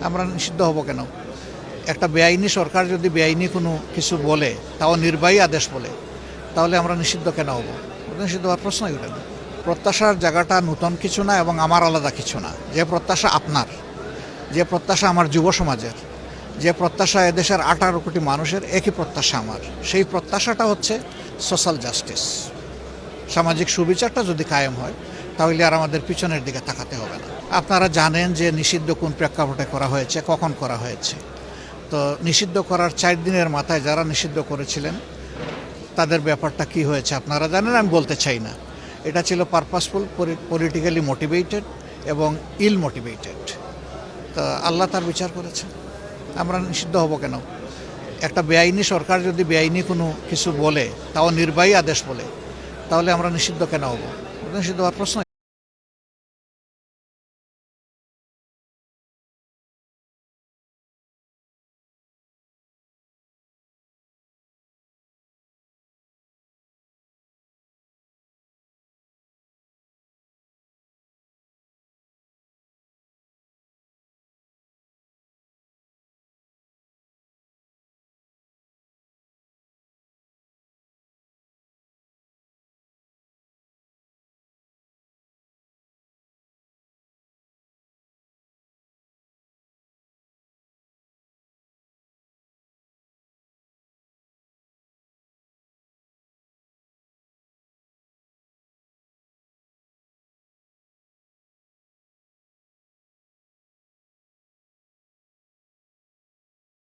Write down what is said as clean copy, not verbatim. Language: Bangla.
আমরা নিষিদ্ধ হব কেন? একটা বেআইনি সরকার যদি বেআইনি কোনো কিছু বলে, তাও নির্বাহী আদেশ বলে, তাহলে আমরা নিষিদ্ধ কেন হব? নিষিদ্ধ হওয়ার প্রশ্নই ওঠে না। প্রত্যাশার জায়গাটা নতুন কিছু না এবং আমার আলাদা কিছু না। যে প্রত্যাশা আপনার, যে প্রত্যাশা আমার যুব সমাজের, যে প্রত্যাশা এদেশের 18 কোটি মানুষের, একই প্রত্যাশা আমার। সেই প্রত্যাশাটা হচ্ছে সোশ্যাল জাস্টিস। সামাজিক সুবিচারটা যদি কায়েম হয়, তাহলে আর আমাদের পিছনের দিকে তাকাতে হবে না। আপনারা জানেন যে নিষিদ্ধ কোন প্রেক্ষাপটে করা হয়েছে, কখন করা হয়েছে। তো নিষিদ্ধ করার 4 দিনের মাথায় যারা নিষিদ্ধ করেছিলেন তাদের ব্যাপারটা কি হয়েছে আপনারা জানেন, আমি বলতে চাই না। এটা ছিল পারপাসফুল, পলিটিক্যালি মোটিভেটেড এবং ইল মোটিভেটেড। তো আল্লাহ তার বিচার করেছে। আমরা নিষিদ্ধ হব কেন? একটা বেআইনি সরকার যদি বেআইনি কোনো কিছু বলে, তাও নির্বাহী আদেশ বলে, তাহলে আমরা নিষিদ্ধ কেন হব? নিষিদ্ধ হওয়ার প্রশ্ন